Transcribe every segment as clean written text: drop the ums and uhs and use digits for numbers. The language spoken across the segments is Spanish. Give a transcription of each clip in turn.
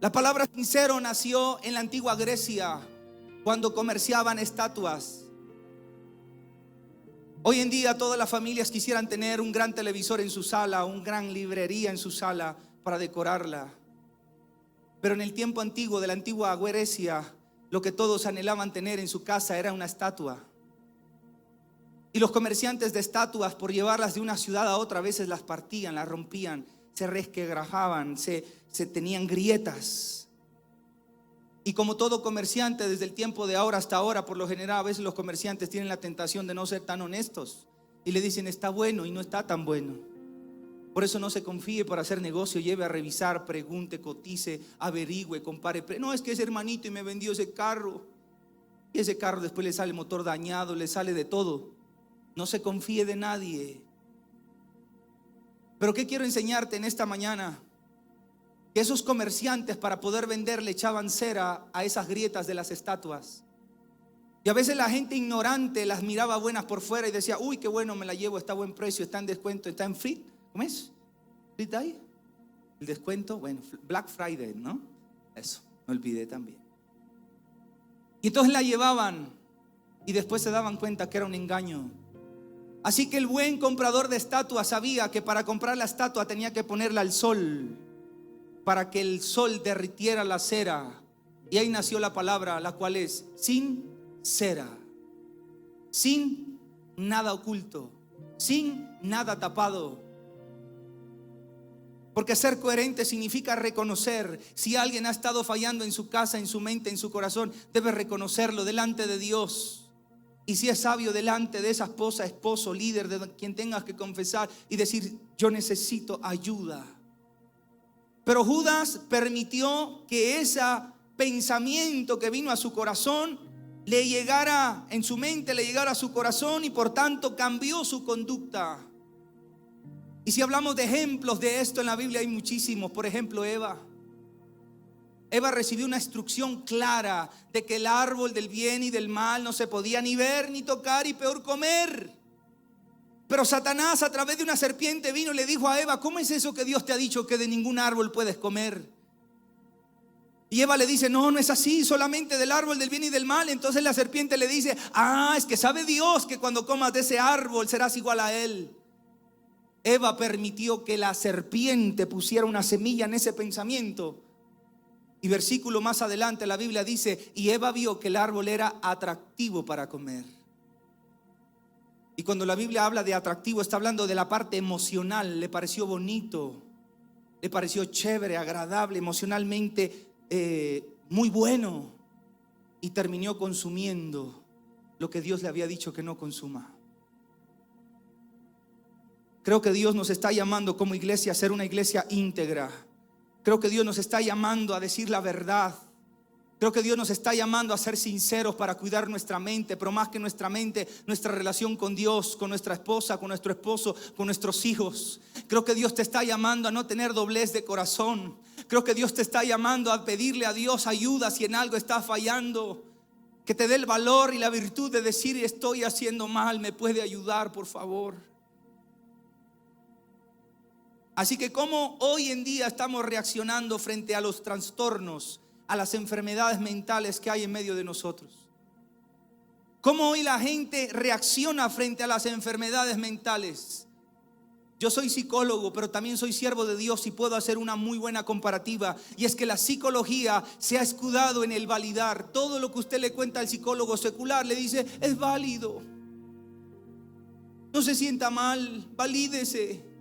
La palabra sincero nació en la antigua Grecia cuando comerciaban estatuas. Hoy en día todas las familias quisieran tener un gran televisor en su sala, una gran librería en su sala para decorarla. Pero en el tiempo antiguo, de la antigua Grecia, lo que todos anhelaban tener en su casa era una estatua. Y los comerciantes de estatuas, por llevarlas de una ciudad a otra, a veces las partían, las rompían, se resquebrajaban, se tenían grietas. Y como todo comerciante, desde el tiempo de ahora hasta ahora, por lo general a veces los comerciantes tienen la tentación de no ser tan honestos y le dicen está bueno y no está tan bueno. Por eso no se confíe para hacer negocio, lleve a revisar, pregunte, cotice, averigüe, compare. No, es que ese hermanito y me vendió ese carro, y ese carro después le sale el motor dañado, le sale de todo. No se confíe de nadie. Pero ¿qué quiero enseñarte en esta mañana? Que esos comerciantes, para poder vender, le echaban cera a esas grietas de las estatuas. Y a veces la gente ignorante las miraba buenas por fuera y decía, uy, qué bueno, me la llevo, está a buen precio, está en descuento, está en free. ¿Cómo es? ¿Free day? El descuento, bueno, Black Friday, ¿no? Eso, me olvidé también. Y entonces la llevaban y después se daban cuenta que era un engaño. Así que el buen comprador de estatuas sabía que para comprar la estatua tenía que ponerla al sol, para que el sol derritiera la cera. Y ahí nació la palabra, la cual es sin cera, sin nada oculto, sin nada tapado. Porque ser coherente significa reconocer. Si alguien ha estado fallando en su casa, en su mente, en su corazón, debe reconocerlo delante de Dios. Y si es sabio, delante de esa esposa, esposo, líder, de quien tengas que confesar y decir, yo necesito ayuda. Pero Judas permitió que ese pensamiento que vino a su corazón le llegara en su mente, le llegara a su corazón, y por tanto cambió su conducta. Y si hablamos de ejemplos de esto en la Biblia hay muchísimos. Por ejemplo, Eva recibió una instrucción clara de que el árbol del bien y del mal no se podía ni ver ni tocar y peor comer. Pero Satanás a través de una serpiente vino y le dijo a Eva, ¿cómo es eso que Dios te ha dicho que de ningún árbol puedes comer? Y Eva le dice, no es así, solamente del árbol del bien y del mal. Entonces la serpiente le dice, es que sabe Dios que cuando comas de ese árbol serás igual a él. Eva permitió que la serpiente pusiera una semilla en ese pensamiento. Y versículo más adelante la Biblia dice, y Eva vio que el árbol era atractivo para comer. Y cuando la Biblia habla de atractivo, está hablando de la parte emocional. Le pareció bonito, le pareció chévere, agradable, emocionalmente muy bueno. Y terminó consumiendo lo que Dios le había dicho que no consuma. Creo que Dios nos está llamando como iglesia a ser una iglesia íntegra. Creo que Dios nos está llamando a decir la verdad. Creo que Dios nos está llamando a ser sinceros para cuidar nuestra mente, pero más que nuestra mente, nuestra relación con Dios, con nuestra esposa, con nuestro esposo, con nuestros hijos. Creo que Dios te está llamando a no tener doblez de corazón. Creo que Dios te está llamando a pedirle a Dios ayuda si en algo estás fallando. Que te dé el valor y la virtud de decir, estoy haciendo mal, ¿me puede ayudar, por favor? Así que ¿cómo hoy en día estamos reaccionando frente a los trastornos, a las enfermedades mentales que hay en medio de nosotros? ¿Cómo hoy la gente reacciona frente a las enfermedades mentales? Yo soy psicólogo, pero también soy siervo de Dios y puedo hacer una muy buena comparativa. Y es que la psicología se ha escudado en el validar. Todo lo que usted le cuenta al psicólogo secular le dice, es válido. No se sienta mal, valídese.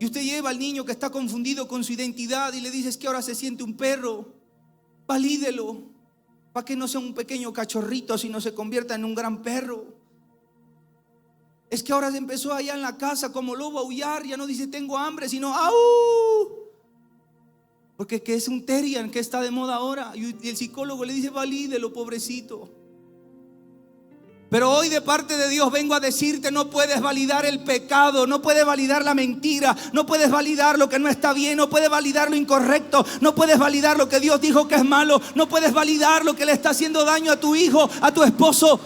Y usted lleva al niño que está confundido con su identidad y le dice, es que ahora se siente un perro. Valídelo, para que no sea un pequeño cachorrito, sino se convierta en un gran perro. Es que ahora se empezó allá en la casa como lobo a aullar, ya no dice tengo hambre, sino ¡au! Porque que es un terrier que está de moda ahora. Y el psicólogo le dice, valídelo, pobrecito. Pero hoy de parte de Dios vengo a decirte, no puedes validar el pecado, no puedes validar la mentira, no puedes validar lo que no está bien, no puedes validar lo incorrecto, no puedes validar lo que Dios dijo que es malo, no puedes validar lo que le está haciendo daño a tu hijo, a tu esposo.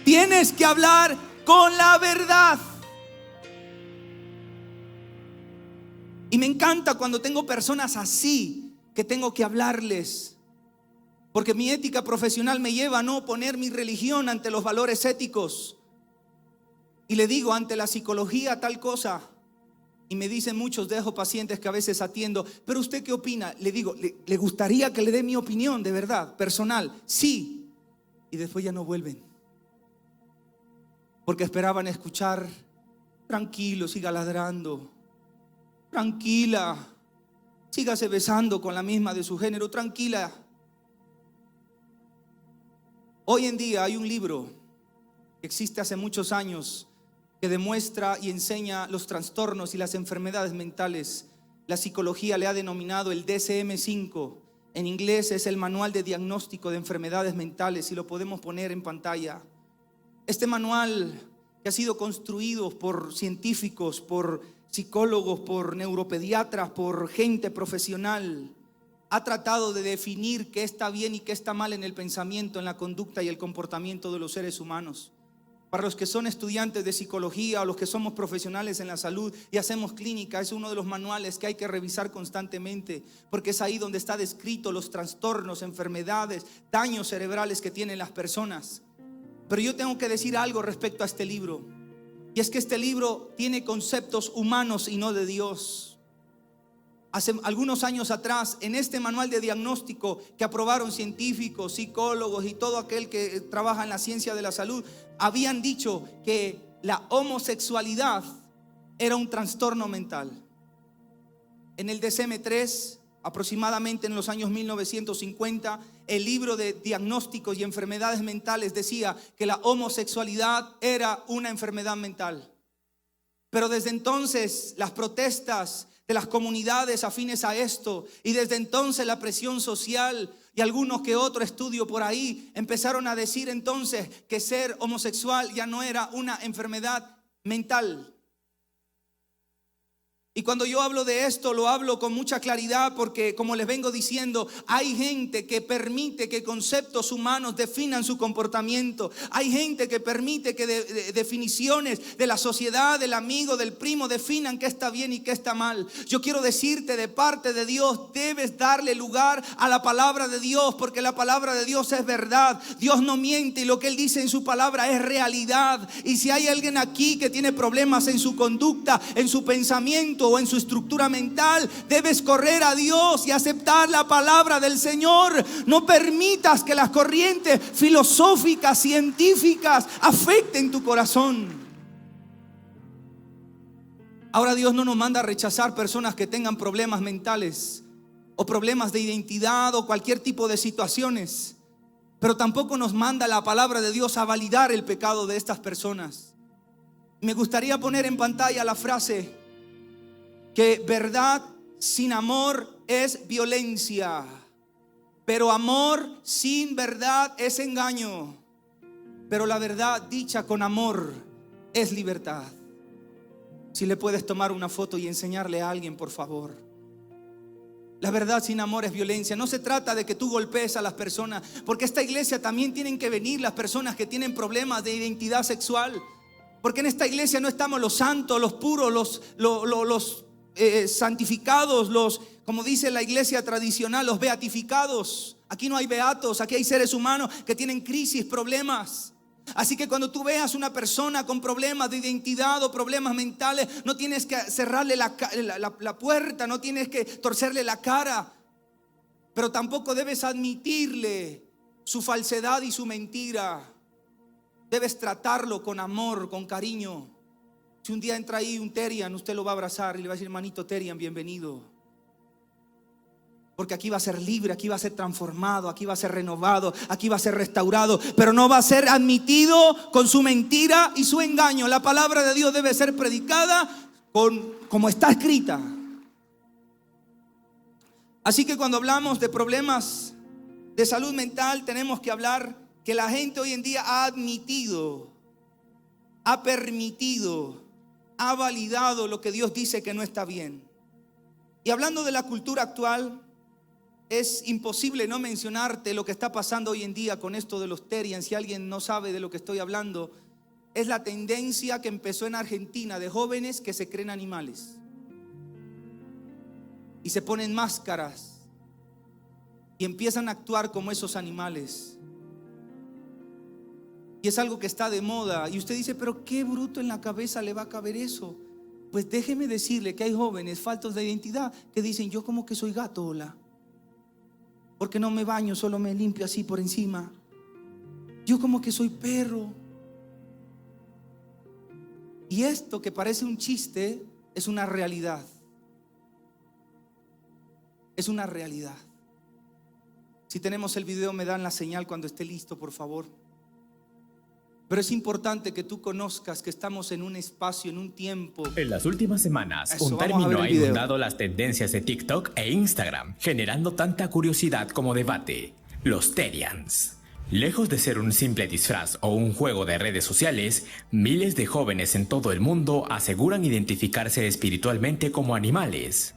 Tienes que hablar con la verdad. Y me encanta cuando tengo personas así, que tengo que hablarles. Porque mi ética profesional me lleva a no poner mi religión ante los valores éticos. Y le digo ante la psicología tal cosa. Y me dicen muchos, dejo pacientes que a veces atiendo, pero ¿usted qué opina? Le digo, ¿le gustaría que le dé mi opinión de verdad, personal? Sí. Y después ya no vuelven. Porque esperaban escuchar, tranquilo, siga ladrando. Tranquila, sígase besando con la misma de su género, tranquila. Hoy en día hay un libro que existe hace muchos años que demuestra y enseña los trastornos y las enfermedades mentales. La psicología le ha denominado el DSM-5. En inglés es el Manual de Diagnóstico de Enfermedades Mentales y lo podemos poner en pantalla. Este manual, que ha sido construido por científicos, por psicólogos, por neuropediatras, por gente profesional, ha tratado de definir qué está bien y qué está mal en el pensamiento, en la conducta y el comportamiento de los seres humanos. Para los que son estudiantes de psicología o los que somos profesionales en la salud y hacemos clínica, es uno de los manuales que hay que revisar constantemente, porque es ahí donde está descrito los trastornos, enfermedades, daños cerebrales que tienen las personas. Pero yo tengo que decir algo respecto a este libro, y es que este libro tiene conceptos humanos y no de Dios. Hace algunos años atrás, en este manual de diagnóstico que aprobaron científicos, psicólogos y todo aquel que trabaja en la ciencia de la salud, habían dicho que la homosexualidad era un trastorno mental. En el DSM-3, aproximadamente en los años 1950, el libro de diagnósticos y enfermedades mentales decía que la homosexualidad era una enfermedad mental. Pero desde entonces las protestas de las comunidades afines a esto, y desde entonces la presión social y algunos que otro estudio por ahí empezaron a decir entonces que ser homosexual ya no era una enfermedad mental. Y cuando yo hablo de esto, lo hablo con mucha claridad porque, como les vengo diciendo, hay gente que permite que conceptos humanos definan su comportamiento. Hay gente que permite que definiciones de la sociedad, del amigo, del primo, definan qué está bien y qué está mal. Yo quiero decirte, de parte de Dios, debes darle lugar a la palabra de Dios, porque la palabra de Dios es verdad. Dios no miente y lo que Él dice en su palabra es realidad. Y si hay alguien aquí que tiene problemas en su conducta, en su pensamiento o en su estructura mental, debes correr a Dios y aceptar la palabra del Señor. No permitas que las corrientes filosóficas, científicas afecten tu corazón. Ahora Dios no nos manda a rechazar personas que tengan problemas mentales o problemas de identidad o cualquier tipo de situaciones, pero tampoco nos manda la palabra de Dios a validar el pecado de estas personas. Me gustaría poner en pantalla la frase que verdad sin amor es violencia, pero amor sin verdad es engaño, pero la verdad dicha con amor es libertad. Si le puedes tomar una foto y enseñarle a alguien, por favor. La verdad sin amor es violencia. No se trata de que tú golpees a las personas, porque a esta iglesia también tienen que venir las personas que tienen problemas de identidad sexual, porque en esta iglesia no estamos los santos, los puros, los santificados, como dice la iglesia tradicional, los beatificados. Aquí no hay beatos, aquí hay seres humanos que tienen crisis, problemas. Así que cuando tú veas una persona con problemas de identidad o problemas mentales, no tienes que cerrarle la puerta, no tienes que torcerle la cara, pero tampoco debes admitirle su falsedad y su mentira. Debes tratarlo con amor, con cariño. Si un día entra ahí un Terian, usted lo va a abrazar y le va a decir: hermanito Terian, bienvenido. Porque aquí va a ser libre, aquí va a ser transformado, aquí va a ser renovado, aquí va a ser restaurado, pero no va a ser admitido con su mentira y su engaño. La palabra de Dios debe ser predicada como está escrita. Así que cuando hablamos de problemas de salud mental, tenemos que hablar que la gente hoy en día ha admitido, ha permitido, ha validado lo que Dios dice que no está bien. Y hablando de la cultura actual, es imposible no mencionarte lo que está pasando hoy en día con esto de los Terians. Si alguien no sabe de lo que estoy hablando, es la tendencia que empezó en Argentina de jóvenes que se creen animales y se ponen máscaras y empiezan a actuar como esos animales. Y es algo que está de moda. Y usted dice, pero qué bruto en la cabeza le va a caber eso. Pues déjeme decirle que hay jóvenes faltos de identidad que dicen, yo como que soy gato, hola, porque no me baño, solo me limpio así por encima. Yo como que soy perro. Y esto que parece un chiste es una realidad. Es una realidad. Si tenemos el video, me dan la señal cuando esté listo, por favor. Pero es importante que tú conozcas que estamos en un espacio, en un tiempo. En las últimas semanas, Eso, un vamos a término ver el ha video. inundado las tendencias de TikTok e Instagram, generando tanta curiosidad como debate: los Terians. Lejos de ser un simple disfraz o un juego de redes sociales, miles de jóvenes en todo el mundo aseguran identificarse espiritualmente como animales.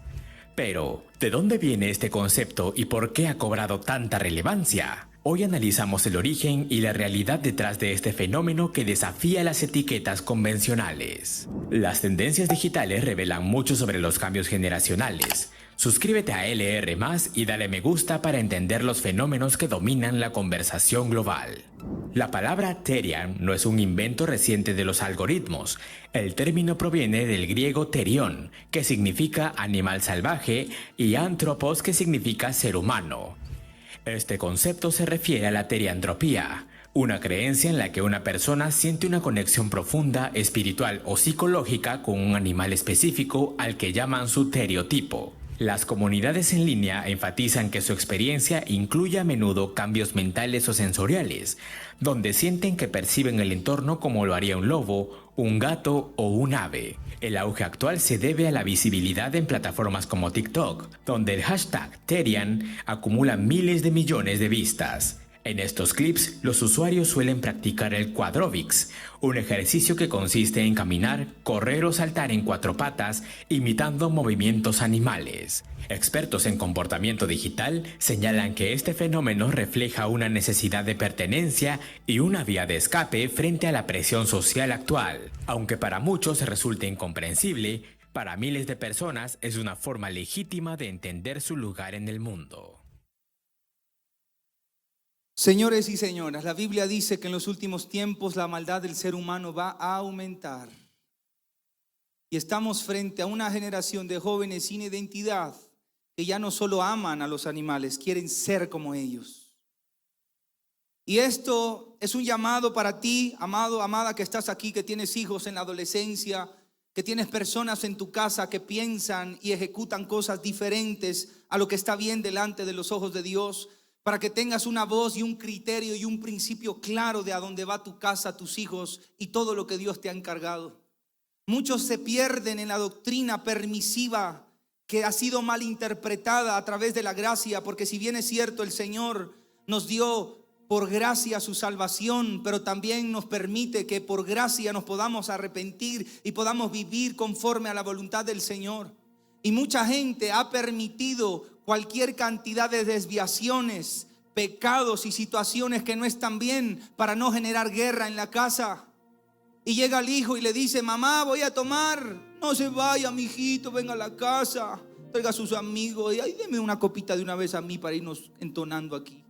Pero, ¿de dónde viene este concepto y por qué ha cobrado tanta relevancia? Hoy analizamos el origen y la realidad detrás de este fenómeno que desafía las etiquetas convencionales. Las tendencias digitales revelan mucho sobre los cambios generacionales. Suscríbete a LR+ y dale me gusta para entender los fenómenos que dominan la conversación global. La palabra Terian no es un invento reciente de los algoritmos. El término proviene del griego terión, que significa animal salvaje, y anthropos, que significa ser humano. Este concepto se refiere a la teriantropía, una creencia en la que una persona siente una conexión profunda, espiritual o psicológica con un animal específico al que llaman su teriotipo. Las comunidades en línea enfatizan que su experiencia incluye a menudo cambios mentales o sensoriales, donde sienten que perciben el entorno como lo haría un lobo, un gato o un ave. El auge actual se debe a la visibilidad en plataformas como TikTok, donde el hashtag Terian acumula miles de millones de vistas. En estos clips, los usuarios suelen practicar el quadrobics, un ejercicio que consiste en caminar, correr o saltar en cuatro patas, imitando movimientos animales. Expertos en comportamiento digital señalan que este fenómeno refleja una necesidad de pertenencia y una vía de escape frente a la presión social actual. Aunque para muchos resulte incomprensible, para miles de personas es una forma legítima de entender su lugar en el mundo. Señores y señoras, la Biblia dice que en los últimos tiempos la maldad del ser humano va a aumentar. Y estamos frente a una generación de jóvenes sin identidad que ya no solo aman a los animales, quieren ser como ellos. Y esto es un llamado para ti, amado, amada, que estás aquí, que tienes hijos en la adolescencia, que tienes personas en tu casa que piensan y ejecutan cosas diferentes a lo que está bien delante de los ojos de Dios, para que tengas una voz y un criterio y un principio claro de a dónde va tu casa, tus hijos y todo lo que Dios te ha encargado. Muchos se pierden en la doctrina permisiva que ha sido mal interpretada a través de la gracia, porque si bien es cierto, el Señor nos dio por gracia su salvación, pero también nos permite que por gracia nos podamos arrepentir y podamos vivir conforme a la voluntad del Señor. Y mucha gente ha permitido cualquier cantidad de desviaciones, pecados y situaciones que no están bien para no generar guerra en la casa. Y llega el hijo y le dice: mamá, voy a tomar. No se vaya, mijito, venga a la casa, traiga a sus amigos y ahí deme una copita de una vez a mí para irnos entonando aquí.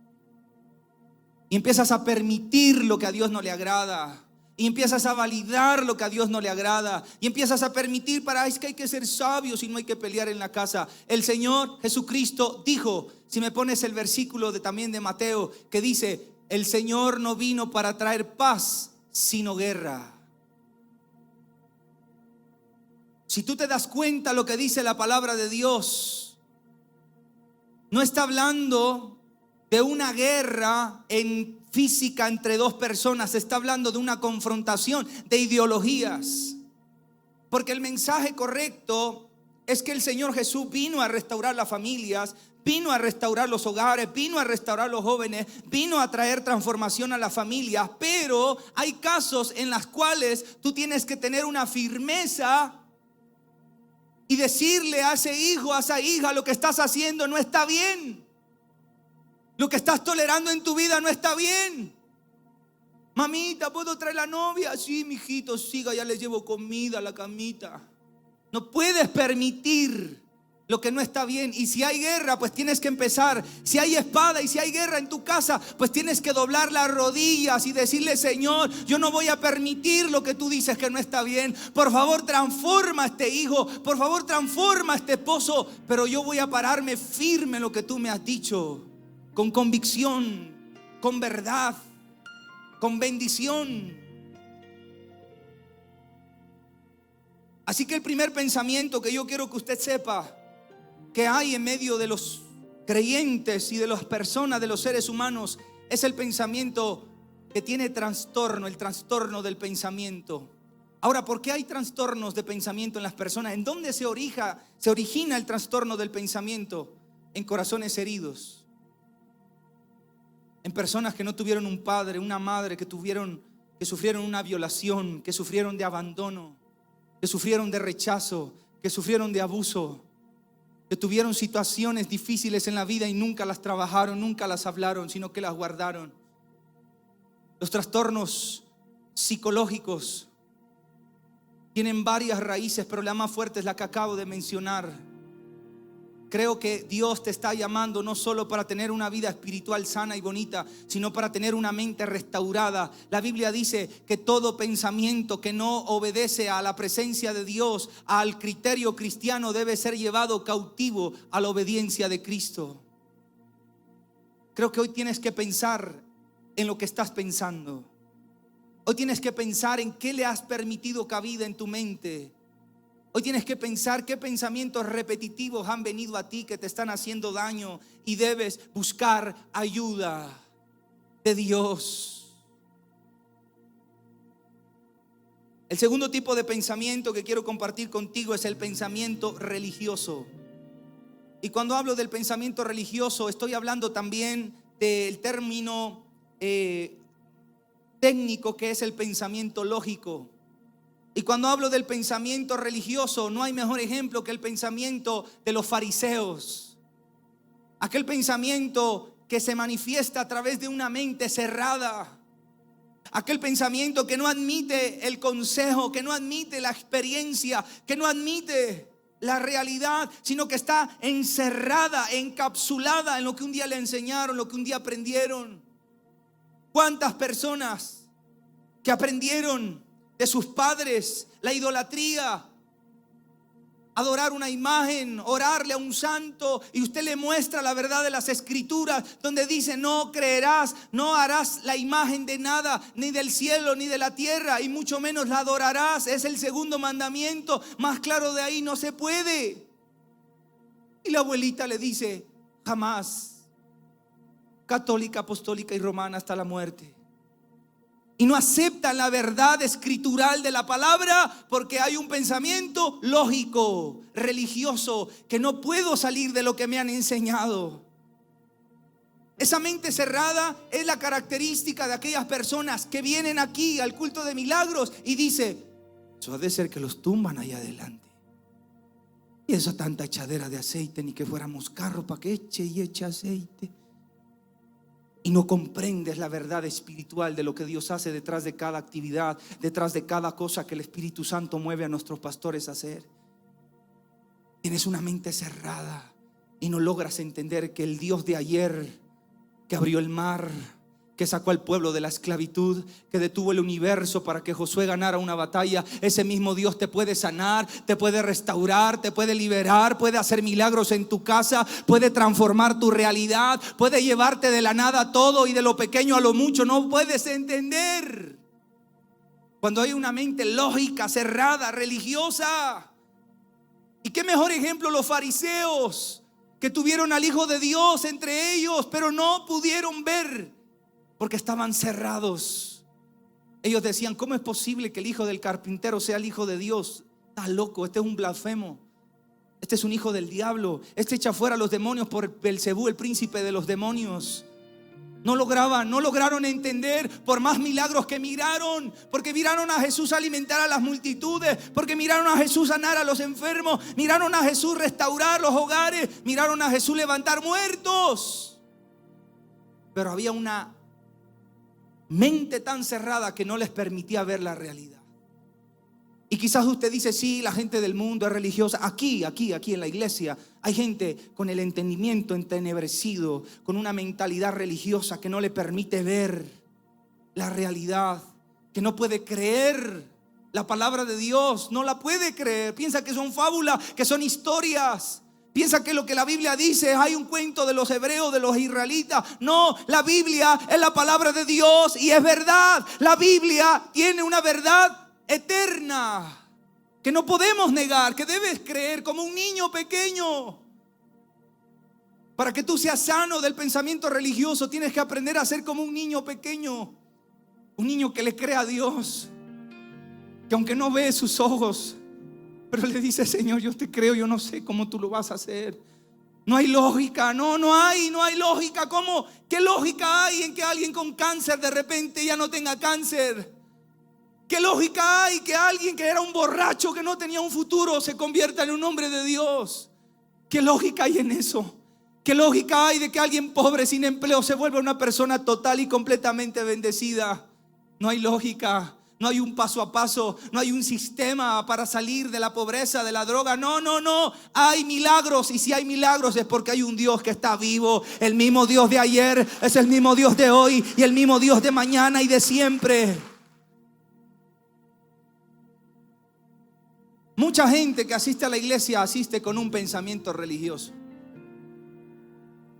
Y empiezas a permitir lo que a Dios no le agrada. Y empiezas a validar lo que a Dios no le agrada. Y empiezas a permitir es que hay que ser sabios y no hay que pelear en la casa. El Señor Jesucristo dijo, si me pones el versículo también de Mateo, que dice: el Señor no vino para traer paz, sino guerra. Si tú te das cuenta lo que dice la palabra de Dios, no está hablando de una guerra en física entre dos personas, está hablando de una confrontación de ideologías. Porque el mensaje correcto es que el Señor Jesús vino a restaurar las familias, vino a restaurar los hogares, vino a restaurar los jóvenes, vino a traer transformación a las familias. Pero hay casos en los cuales tú tienes que tener una firmeza y decirle a ese hijo, a esa hija: lo que estás haciendo no está bien. Lo que estás tolerando en tu vida no está bien. Mamita, ¿puedo traer la novia? Sí, mijito, siga, ya les llevo comida a la camita. No puedes permitir lo que no está bien. Y si hay guerra, pues tienes que empezar. Si hay espada y si hay guerra en tu casa, pues tienes que doblar las rodillas y decirle: Señor, yo no voy a permitir lo que tú dices que no está bien. Por favor, transforma a este hijo. Por favor, transforma a este esposo. Pero yo voy a pararme firme en lo que tú me has dicho. Con convicción, con verdad, con bendición. Así que el primer pensamiento que yo quiero que usted sepa que hay en medio de los creyentes y de las personas, de los seres humanos, es el pensamiento que tiene trastorno, el trastorno del pensamiento. Ahora, ¿por qué hay trastornos de pensamiento en las personas? ¿En dónde se origina el trastorno del pensamiento? En corazones heridos, en personas que no tuvieron un padre, una madre, que sufrieron una violación, que sufrieron de abandono, que sufrieron de rechazo, que sufrieron de abuso, que tuvieron situaciones difíciles en la vida y nunca las trabajaron, nunca las hablaron, sino que las guardaron. Los trastornos psicológicos tienen varias raíces, pero la más fuerte es la que acabo de mencionar. Creo que Dios te está llamando no solo para tener una vida espiritual sana y bonita, sino para tener una mente restaurada. La Biblia dice que todo pensamiento que no obedece a la presencia de Dios, al criterio cristiano, debe ser llevado cautivo a la obediencia de Cristo. Creo que hoy tienes que pensar en lo que estás pensando. Hoy tienes que pensar en qué le has permitido cabida en tu mente. Hoy tienes que pensar qué pensamientos repetitivos han venido a ti que te están haciendo daño, y debes buscar ayuda de Dios. El segundo tipo de pensamiento que quiero compartir contigo es el pensamiento religioso. Y cuando hablo del pensamiento religioso, estoy hablando también del término técnico que es el pensamiento lógico. Y cuando hablo del pensamiento religioso, no hay mejor ejemplo que el pensamiento de los fariseos. Aquel pensamiento que se manifiesta a través de una mente cerrada. Aquel pensamiento que no admite el consejo, que no admite la experiencia, que no admite la realidad, sino que está encerrada, encapsulada en lo que un día le enseñaron, lo que un día aprendieron. ¿Cuántas personas que aprendieron de sus padres la idolatría, adorar una imagen, orarle a un santo, y usted le muestra la verdad de las escrituras, donde dice: no creerás, no harás la imagen de nada, ni del cielo ni de la tierra, y mucho menos la adorarás? Es el segundo mandamiento, más claro de ahí no se puede. Y la abuelita le dice: jamás, católica, apostólica y romana hasta la muerte. Y no aceptan la verdad escritural de la palabra porque hay un pensamiento lógico, religioso, que no puedo salir de lo que me han enseñado. Esa mente cerrada es la característica de aquellas personas que vienen aquí al culto de milagros y dice: eso ha de ser que los tumban allá adelante. Y esa tanta echadera de aceite, ni que fuéramos carro para que eche y eche aceite. Y no comprendes la verdad espiritual de lo que Dios hace detrás de cada actividad, detrás de cada cosa que el Espíritu Santo mueve a nuestros pastores a hacer. Tienes una mente cerrada y no logras entender que el Dios de ayer, que abrió el mar, que sacó al pueblo de la esclavitud, que detuvo el universo para que Josué ganara una batalla, ese mismo Dios te puede sanar, te puede restaurar, te puede liberar, puede hacer milagros en tu casa, puede transformar tu realidad, puede llevarte de la nada a todo y de lo pequeño a lo mucho. No puedes entender cuando hay una mente lógica, cerrada, religiosa. Y qué mejor ejemplo los fariseos, que tuvieron al Hijo de Dios entre ellos, pero no pudieron ver porque estaban cerrados. Ellos decían: ¿cómo es posible que el hijo del carpintero sea el Hijo de Dios? Está loco, este es un blasfemo, este es un hijo del diablo, este echa fuera a los demonios por Belcebú, el príncipe de los demonios. No lograron entender, por más milagros que miraron, porque miraron a Jesús alimentar a las multitudes, porque miraron a Jesús sanar a los enfermos, miraron a Jesús restaurar los hogares, miraron a Jesús levantar muertos. Pero había una mente tan cerrada que no les permitía ver la realidad. Y quizás usted dice, sí, la gente del mundo es religiosa. Aquí en la iglesia hay gente con el entendimiento entenebrecido, con una mentalidad religiosa que no le permite ver la realidad, que no puede creer la palabra de Dios, no la puede creer. Piensa que son fábulas, que son historias. Piensa que lo que la Biblia dice, hay un cuento de los hebreos, de los israelitas. No, la Biblia es la palabra de Dios y es verdad. La Biblia tiene una verdad eterna que no podemos negar, que debes creer como un niño pequeño. Para que tú seas sano del pensamiento religioso, tienes que aprender a ser como un niño pequeño. Un niño que le cree a Dios, que aunque no ve sus ojos, pero le dice: Señor, yo te creo, yo no sé cómo tú lo vas a hacer. No hay lógica, no hay lógica. ¿Cómo? ¿Qué lógica hay en que alguien con cáncer de repente ya no tenga cáncer? ¿Qué lógica hay que alguien que era un borracho, que no tenía un futuro, se convierta en un hombre de Dios? ¿Qué lógica hay en eso? ¿Qué lógica hay de que alguien pobre sin empleo se vuelva una persona total y completamente bendecida? No hay lógica. No hay un paso a paso, no hay un sistema para salir de la pobreza, de la droga. No. Hay milagros, y si hay milagros es porque hay un Dios que está vivo. El mismo Dios de ayer es el mismo Dios de hoy y el mismo Dios de mañana y de siempre. Mucha gente que asiste a la iglesia asiste con un pensamiento religioso.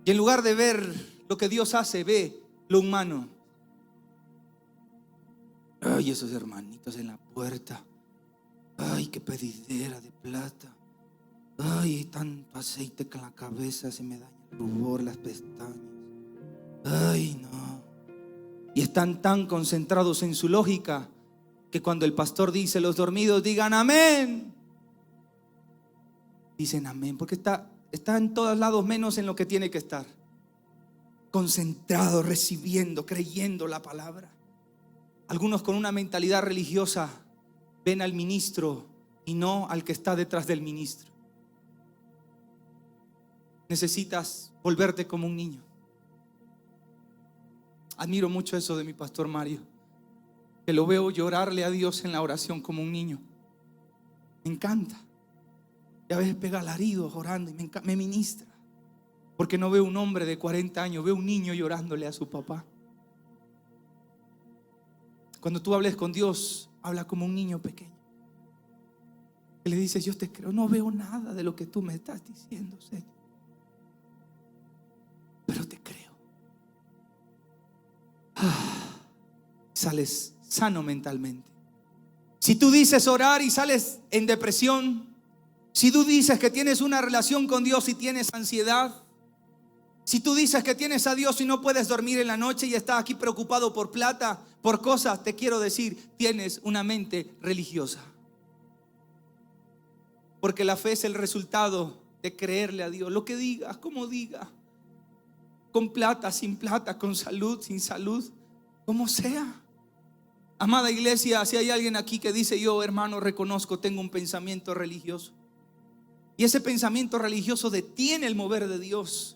Y en lugar de ver lo que Dios hace, ve lo humano. Ay, esos hermanitos en la puerta. Ay, qué pedidera de plata. Ay, tanto aceite que en la cabeza se me daña el rubor, las pestañas. Ay, no. Y están tan concentrados en su lógica que cuando el pastor dice: los dormidos digan amén, dicen amén, porque está en todos lados menos en lo que tiene que estar. Concentrado, recibiendo, creyendo la palabra. Algunos con una mentalidad religiosa ven al ministro y no al que está detrás del ministro. Necesitas volverte como un niño. Admiro mucho eso de mi pastor Mario, que lo veo llorarle a Dios en la oración como un niño. Me encanta. Y a veces pega alaridos orando y me ministra. Porque no veo un hombre de 40 años, veo un niño llorándole a su papá. Cuando tú hables con Dios, habla como un niño pequeño. Y le dices: yo te creo, no veo nada de lo que tú me estás diciendo, Señor, pero te creo. Sales sano mentalmente. Si tú dices orar y sales en depresión, si tú dices que tienes una relación con Dios y tienes ansiedad, si tú dices que tienes a Dios y no puedes dormir en la noche y estás aquí preocupado por plata, por cosas, te quiero decir, tienes una mente religiosa. Porque la fe es el resultado de creerle a Dios. Lo que digas, como diga, con plata, sin plata, con salud, sin salud, como sea. Amada iglesia, si hay alguien aquí que dice: yo, hermano, reconozco, tengo un pensamiento religioso, y ese pensamiento religioso detiene el mover de Dios,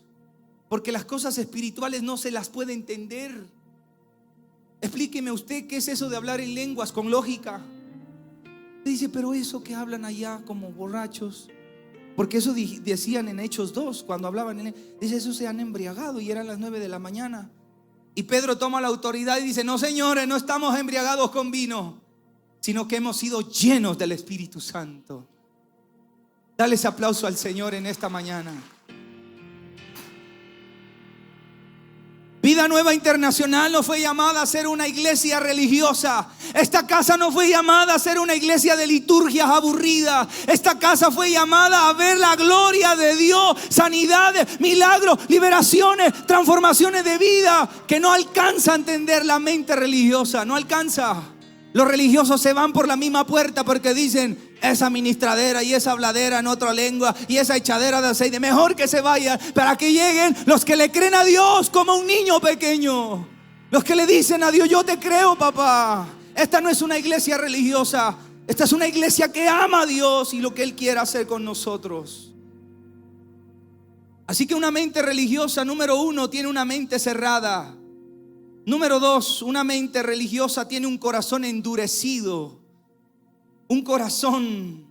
porque las cosas espirituales no se las puede entender. Explíqueme usted qué es eso de hablar en lenguas con lógica. Usted dice: pero eso que hablan allá como borrachos, porque eso decían en Hechos 2 cuando hablaban dice: eso se han embriagado y eran las 9 de la mañana. Y Pedro toma la autoridad y dice: no, señores, no estamos embriagados con vino, sino que hemos sido llenos del Espíritu Santo. Dale ese aplauso al Señor en esta mañana. Vida Nueva Internacional no fue llamada a ser una iglesia religiosa. Esta casa no fue llamada a ser una iglesia de liturgias aburridas. Esta casa fue llamada a ver la gloria de Dios, sanidades, milagros, liberaciones, transformaciones de vida que no alcanza a entender la mente religiosa. No alcanza. Los religiosos se van por la misma puerta porque dicen: esa ministradera y esa habladera en otra lengua y esa echadera de aceite, mejor que se vayan, para que lleguen los que le creen a Dios como un niño pequeño. Los que le dicen a Dios: yo te creo, papá. Esta no es una iglesia religiosa, esta es una iglesia que ama a Dios y lo que Él quiere hacer con nosotros. Así que una mente religiosa, número 1, tiene una mente cerrada. Número 2, una mente religiosa tiene un corazón endurecido. Un corazón,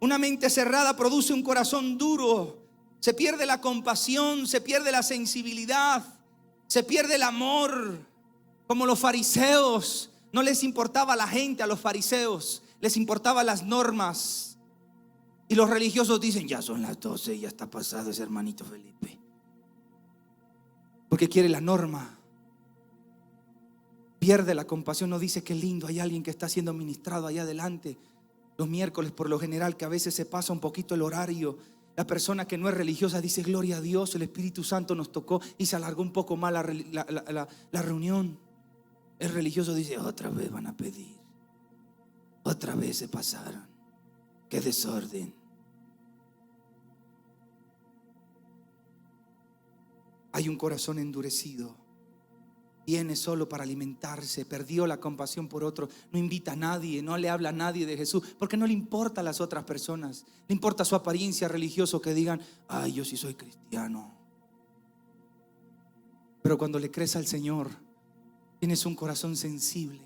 una mente cerrada produce un corazón duro. Se pierde la compasión, se pierde la sensibilidad, se pierde el amor. Como los fariseos, no les importaba la gente a los fariseos, les importaban las normas. Y los religiosos dicen, ya son las 12, ya está pasado ese hermanito Felipe. Porque quiere la norma. Pierde la compasión, no dice qué lindo, hay alguien que está siendo ministrado allá adelante. Los miércoles por lo general, que a veces se pasa un poquito el horario. La persona que no es religiosa dice, gloria a Dios, el Espíritu Santo nos tocó, y se alargó un poco más la reunión. El religioso dice, otra vez van a pedir, otra vez se pasaron, qué desorden. Hay un corazón endurecido. Viene solo para alimentarse, perdió la compasión por otro, no invita a nadie, no le habla a nadie de Jesús, porque no le importa a las otras personas, le importa su apariencia religiosa, que digan, ay, yo sí soy cristiano. Pero cuando le crees al Señor, tienes un corazón sensible.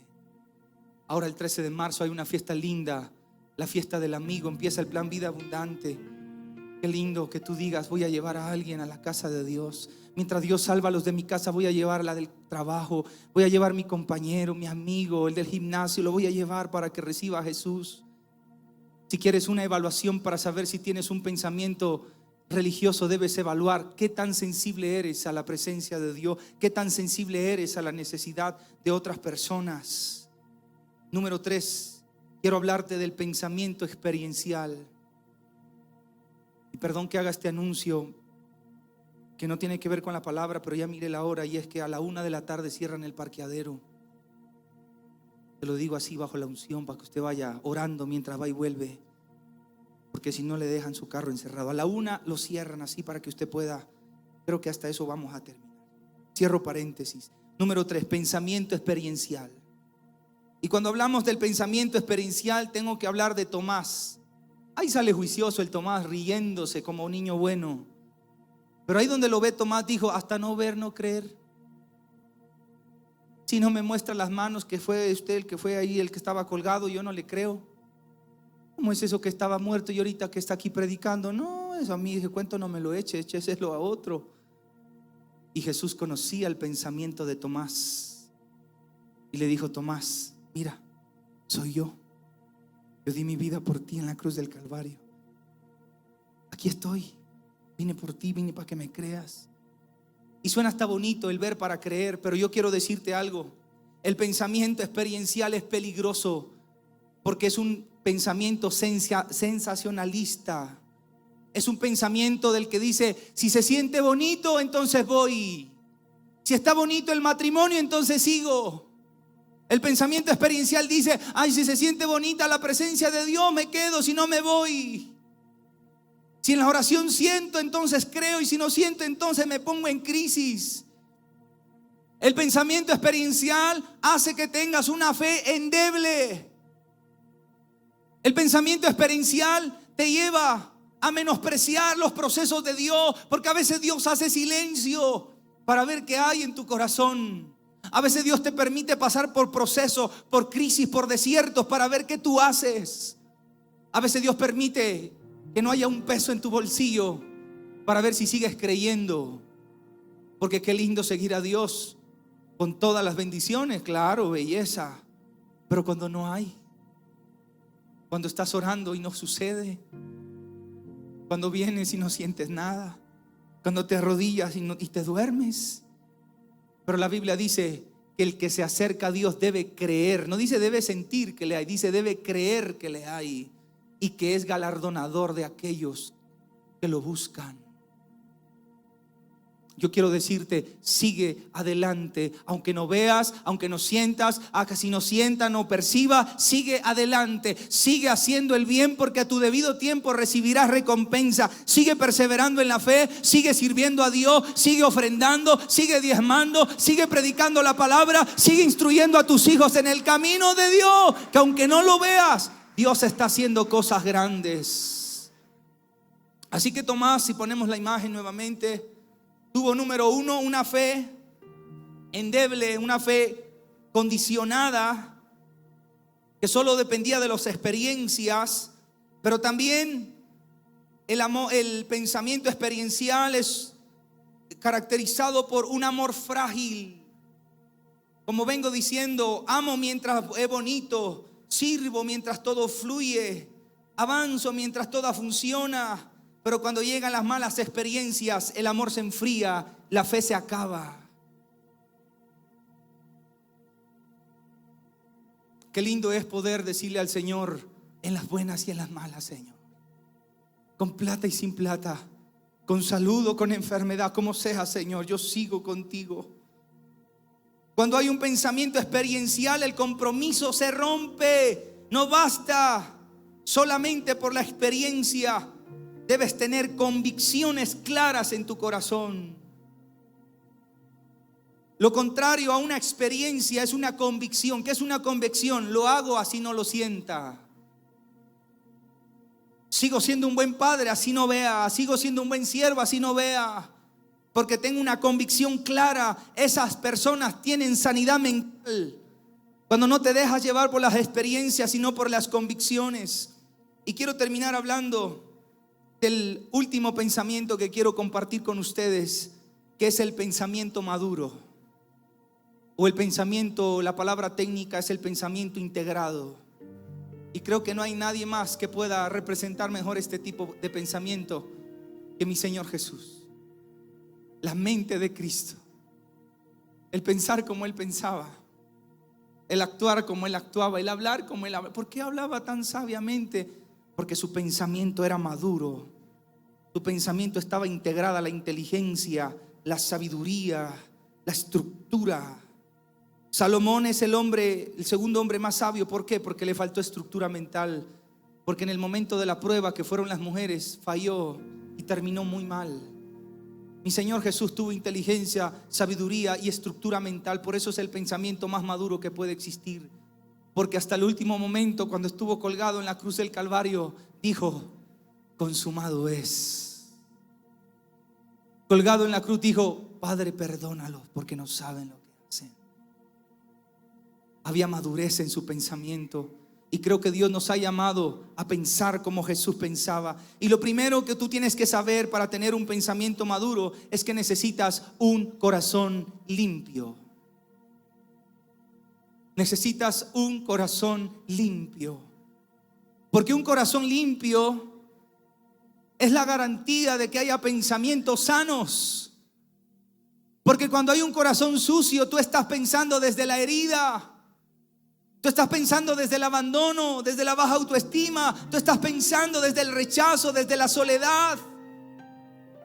Ahora el 13 de marzo hay una fiesta linda, la fiesta del amigo, empieza el plan Vida Abundante. Qué lindo que tú digas, voy a llevar a alguien a la casa de Dios. Mientras Dios salva a los de mi casa, voy a llevar a la del trabajo, voy a llevar a mi compañero, mi amigo, el del gimnasio, lo voy a llevar para que reciba a Jesús. Si quieres una evaluación para saber si tienes un pensamiento religioso, debes evaluar qué tan sensible eres a la presencia de Dios, qué tan sensible eres a la necesidad de otras personas. Número 3, quiero hablarte del pensamiento experiencial. Y perdón que haga este anuncio que no tiene que ver con la palabra, pero ya mire la hora, y es que a la 1 de la tarde cierran el parqueadero. Te lo digo así bajo la unción para que usted vaya orando mientras va y vuelve, porque si no le dejan su carro encerrado. A la 1 lo cierran así para que usted pueda. Creo que hasta eso vamos a terminar. Cierro paréntesis. Número 3, pensamiento experiencial. Y cuando hablamos del pensamiento experiencial, tengo que hablar de Tomás. Ahí sale juicioso el Tomás, riéndose como un niño bueno. Pero ahí donde lo ve Tomás dijo, hasta no ver, no creer. Si no me muestra las manos, que fue usted el que fue ahí, el que estaba colgado, yo no le creo. ¿Cómo es eso que estaba muerto y ahorita que está aquí predicando? No, eso a mí, ese cuento no me lo eche, écheselo a otro. Y Jesús conocía el pensamiento de Tomás y le dijo, Tomás, mira, soy yo. Yo di mi vida por ti en la cruz del Calvario. Aquí estoy. Vine por ti, vine para que me creas. Y suena hasta bonito el ver para creer, pero yo quiero decirte algo. El pensamiento experiencial es peligroso porque es un pensamiento sensacionalista. Es un pensamiento del que dice, si se siente bonito, entonces voy. Si está bonito el matrimonio, entonces sigo. El pensamiento experiencial dice, ay, si se siente bonita la presencia de Dios, me quedo, si no me voy. Si en la oración siento, entonces creo, y si no siento, entonces me pongo en crisis. El pensamiento experiencial hace que tengas una fe endeble. El pensamiento experiencial te lleva a menospreciar los procesos de Dios, porque a veces Dios hace silencio para ver qué hay en tu corazón. A veces Dios te permite pasar por procesos, por crisis, por desiertos, para ver qué tú haces. A veces Dios permite que no haya un peso en tu bolsillo para ver si sigues creyendo. Porque qué lindo seguir a Dios con todas las bendiciones, claro, belleza. Pero cuando no hay, cuando estás orando y no sucede, cuando vienes y no sientes nada, cuando te arrodillas y te duermes. Pero la Biblia dice que el que se acerca a Dios debe creer. No dice debe sentir que le hay, dice debe creer que le hay. Y que es galardonador de aquellos que lo buscan. Yo quiero decirte, sigue adelante, aunque no veas, aunque no sientas, aunque si no sienta, no perciba, sigue adelante, sigue haciendo el bien, porque a tu debido tiempo recibirás recompensa. Sigue perseverando en la fe, sigue sirviendo a Dios, sigue ofrendando, sigue diezmando, sigue predicando la palabra, sigue instruyendo a tus hijos en el camino de Dios, que aunque no lo veas, Dios está haciendo cosas grandes. Así que Tomás, si ponemos la imagen nuevamente, tuvo número 1, una fe endeble, una fe condicionada. que solo dependía de las experiencias, pero también el pensamiento experiencial es caracterizado por un amor frágil. Como vengo diciendo, amo mientras es bonito, sirvo mientras todo fluye, avanzo mientras todo funciona, pero cuando llegan las malas experiencias, el amor se enfría, la fe se acaba. Qué lindo es poder decirle al Señor en las buenas y en las malas, Señor, con plata y sin plata, con salud o con enfermedad, como sea, Señor, yo sigo contigo. Cuando hay un pensamiento experiencial, el compromiso se rompe. No basta solamente por la experiencia, debes tener convicciones claras en tu corazón. Lo contrario a una experiencia es una convicción. ¿Qué es una convicción? Lo hago así no lo sienta. Sigo siendo un buen padre, así no vea. Sigo siendo un buen siervo, así no vea. Porque tengo una convicción clara. Esas personas tienen sanidad mental cuando no te dejas llevar por las experiencias, sino por las convicciones. Y quiero terminar hablando del último pensamiento que quiero compartir con ustedes, que es el pensamiento maduro. O el pensamiento, la palabra técnica es el pensamiento integrado. Y creo que no hay nadie más que pueda representar mejor este tipo de pensamiento que mi Señor Jesús. La mente de Cristo, el pensar como Él pensaba, el actuar como Él actuaba, el hablar como Él hablaba. ¿Por qué hablaba tan sabiamente? Porque su pensamiento era maduro. Su pensamiento estaba integrada a la inteligencia, la sabiduría, la estructura. Salomón es el segundo hombre más sabio. ¿Por qué? Porque le faltó estructura mental. Porque en el momento de la prueba, que fueron las mujeres, falló y terminó muy mal. Mi Señor Jesús tuvo inteligencia, sabiduría y estructura mental. Por eso es el pensamiento más maduro que puede existir. Porque hasta el último momento, cuando estuvo colgado en la cruz del Calvario, dijo: consumado es. Colgado en la cruz dijo: Padre, perdónalos porque no saben lo que hacen. Había madurez en su pensamiento. Y creo que Dios nos ha llamado a pensar como Jesús pensaba. Y lo primero que tú tienes que saber para tener un pensamiento maduro es que necesitas un corazón limpio. Necesitas un corazón limpio. Porque un corazón limpio es la garantía de que haya pensamientos sanos. Porque cuando hay un corazón sucio, tú estás pensando desde la herida. Tú estás pensando desde el abandono, desde la baja autoestima. Tú estás pensando desde el rechazo, desde la soledad.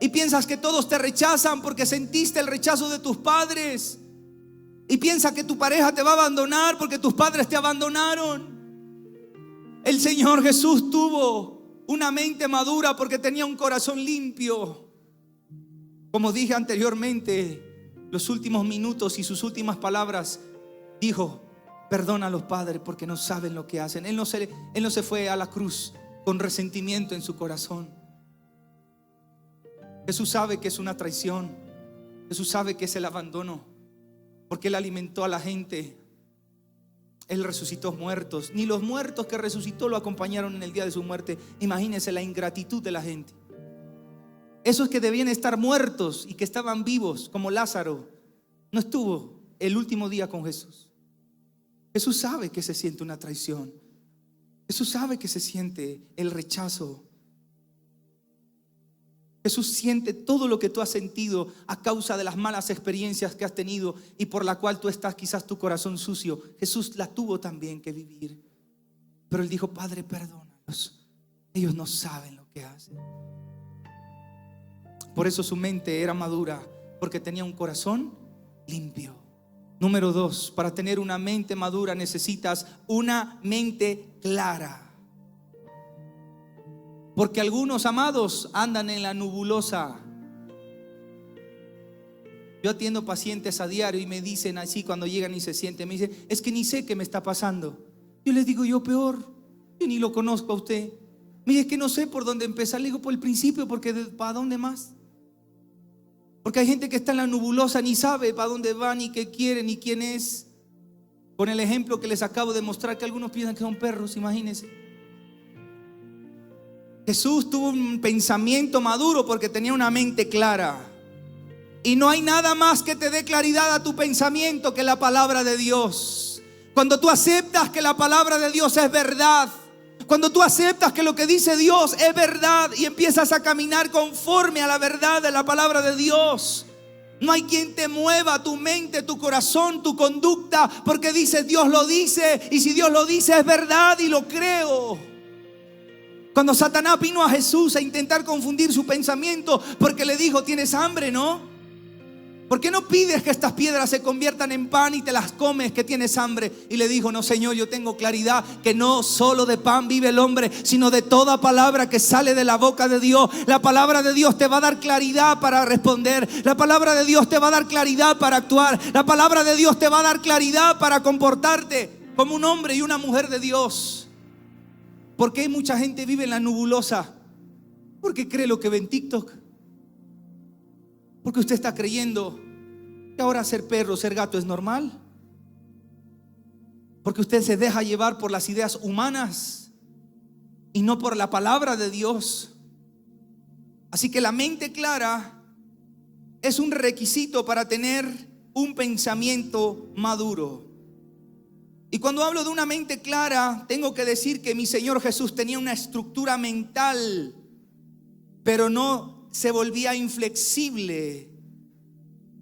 Y piensas que todos te rechazan porque sentiste el rechazo de tus padres. Y piensas que tu pareja te va a abandonar porque tus padres te abandonaron. El Señor Jesús tuvo una mente madura porque tenía un corazón limpio. Como dije anteriormente, los últimos minutos y sus últimas palabras dijo: perdona a los padres porque no saben lo que hacen. Él no se fue a la cruz con resentimiento en su corazón. Jesús sabe que es una traición. Jesús sabe que es el abandono, porque Él alimentó a la gente. Él resucitó muertos. Ni los muertos que resucitó lo acompañaron en el día de su muerte. Imagínense la ingratitud de la gente. Esos que debían estar muertos y que estaban vivos, como Lázaro, no estuvo el último día con Jesús. Jesús sabe que se siente una traición. Jesús sabe que se siente el rechazo. Jesús siente todo lo que tú has sentido a causa de las malas experiencias que has tenido y por la cual tú estás quizás tu corazón sucio. Jesús la tuvo también que vivir. Pero Él dijo: Padre, perdónalos. Ellos no saben lo que hacen. Por eso su mente era madura, porque tenía un corazón limpio. Número 2, para tener una mente madura necesitas una mente clara. Porque algunos, amados, andan en la nebulosa. Yo atiendo pacientes a diario y me dicen así cuando llegan y se sienten, me dicen: es que ni sé qué me está pasando. Yo les digo: yo peor, yo ni lo conozco a usted. Me dice: es que no sé por dónde empezar. Le digo: por el principio, porque ¿para dónde más? Porque hay gente que está en la nebulosa, ni sabe para dónde va, ni qué quiere, ni quién es. Con el ejemplo que les acabo de mostrar, que algunos piensan que son perros, imagínense. Jesús tuvo un pensamiento maduro porque tenía una mente clara. Y no hay nada más que te dé claridad a tu pensamiento que la palabra de Dios. Cuando tú aceptas que la palabra de Dios es verdad, cuando tú aceptas que lo que dice Dios es verdad y empiezas a caminar conforme a la verdad de la palabra de Dios, no hay quien te mueva tu mente, tu corazón, tu conducta, porque dice, Dios lo dice, y si Dios lo dice es verdad y lo creo. Cuando Satanás vino a Jesús a intentar confundir su pensamiento, porque le dijo, ¿tienes hambre, no? ¿Por qué no pides que estas piedras se conviertan en pan y te las comes, que tienes hambre? Y le dijo, no, Señor, yo tengo claridad que no solo de pan vive el hombre, sino de toda palabra que sale de la boca de Dios. La palabra de Dios te va a dar claridad para responder. La palabra de Dios te va a dar claridad para actuar. La palabra de Dios te va a dar claridad para comportarte como un hombre y una mujer de Dios. ¿Por qué mucha gente vive en la nebulosa? Porque cree lo que ve en TikTok. Porque usted está creyendo que ahora ser perro, ser gato es normal. Porque usted se deja llevar por las ideas humanas y no por la palabra de Dios. Así que la mente clara es un requisito para tener un pensamiento maduro. Y cuando hablo de una mente clara, tengo que decir que mi Señor Jesús tenía una estructura mental, pero no se volvía inflexible.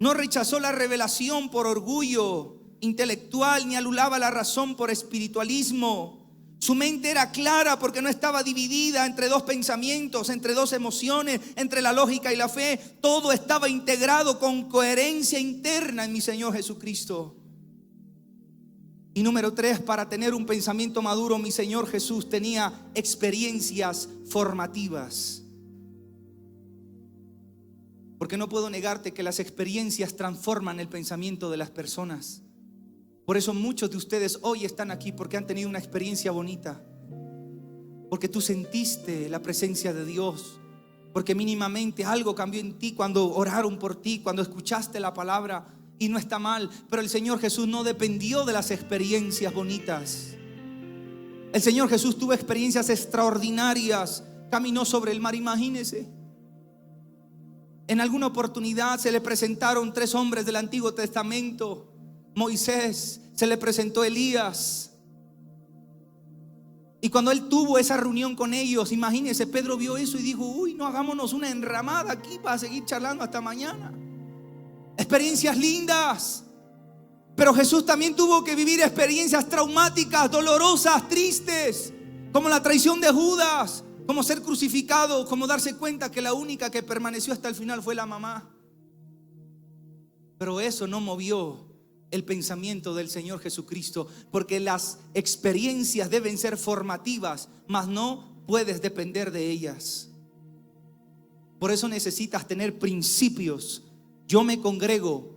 No rechazó la revelación por orgullo intelectual, ni anulaba la razón por espiritualismo. Su mente era clara porque no estaba dividida entre dos pensamientos, entre dos emociones, entre la lógica y la fe. Todo estaba integrado con coherencia interna en mi Señor Jesucristo. Y número 3, para tener un pensamiento maduro, mi Señor Jesús tenía experiencias formativas. Porque no puedo negarte que las experiencias transforman el pensamiento de las personas. Por eso muchos de ustedes hoy están aquí, porque han tenido una experiencia bonita, porque tú sentiste la presencia de Dios, porque mínimamente algo cambió en ti cuando oraron por ti, cuando escuchaste la palabra. Y no está mal, pero el Señor Jesús no dependió de las experiencias bonitas. El Señor Jesús tuvo experiencias extraordinarias. Caminó sobre el mar, imagínese. En alguna oportunidad se le presentaron 3 hombres del Antiguo Testamento. Moisés, se le presentó Elías. Y cuando él tuvo esa reunión con ellos, imagínense, Pedro vio eso y dijo, uy, no hagámonos una enramada aquí para seguir charlando hasta mañana. Experiencias lindas. Pero Jesús también tuvo que vivir experiencias traumáticas, dolorosas, tristes, como la traición de Judas, como ser crucificado, como darse cuenta que la única que permaneció hasta el final fue la mamá. Pero eso no movió el pensamiento del Señor Jesucristo, porque las experiencias deben ser formativas, mas no puedes depender de ellas. Por eso necesitas tener principios. Yo me congrego,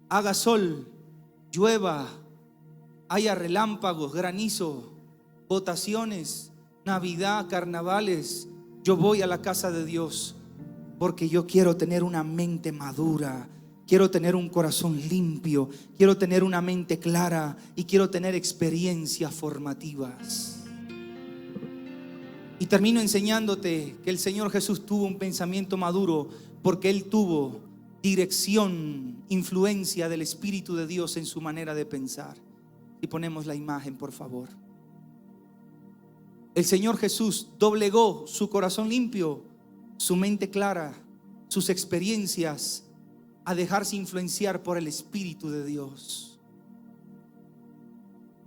haga sol, llueva, haya relámpagos, granizo, votaciones, Navidad, carnavales, yo voy a la casa de Dios porque yo quiero tener una mente madura, quiero tener un corazón limpio, quiero tener una mente clara y quiero tener experiencias formativas. Y termino enseñándote que el Señor Jesús tuvo un pensamiento maduro porque Él tuvo dirección, influencia del Espíritu de Dios en su manera de pensar. Y ponemos la imagen, por favor. El Señor Jesús doblegó su corazón limpio, su mente clara, sus experiencias, a dejarse influenciar por el Espíritu de Dios.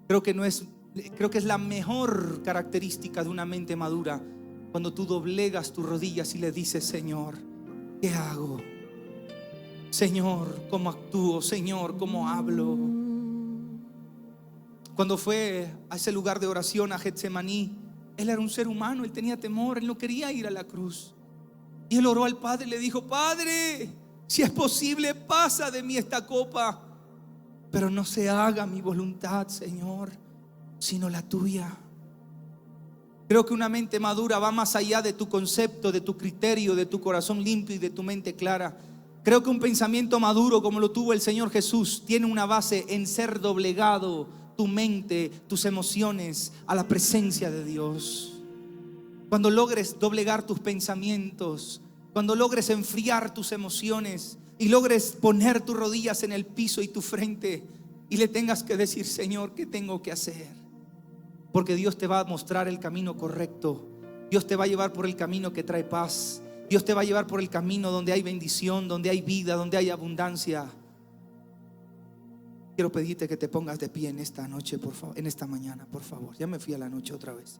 Creo que es la mejor característica de una mente madura, cuando tú doblegas tus rodillas y le dices, Señor, ¿qué hago? Señor, ¿cómo actúo? Señor, ¿cómo hablo? Cuando fue a ese lugar de oración, a Getsemaní, él era un ser humano, él tenía temor, él no quería ir a la cruz. Y él oró al Padre y le dijo, Padre, si es posible, pasa de mí esta copa, pero no se haga mi voluntad, Señor, sino la tuya. Creo que una mente madura va más allá de tu concepto, de tu criterio, de tu corazón limpio y de tu mente clara. Creo que un pensamiento maduro como lo tuvo el Señor Jesús tiene una base en ser doblegado tu mente, tus emociones a la presencia de Dios. Cuando logres doblegar tus pensamientos, cuando logres enfriar tus emociones y logres poner tus rodillas en el piso y tu frente y le tengas que decir: Señor, ¿qué tengo que hacer? Porque Dios te va a mostrar el camino correcto. Dios te va a llevar por el camino que trae paz. Dios te va a llevar por el camino donde hay bendición, donde hay vida, donde hay abundancia. Quiero pedirte que te pongas de pie en esta noche, por favor, en esta mañana, por favor. Ya me fui a la noche otra vez.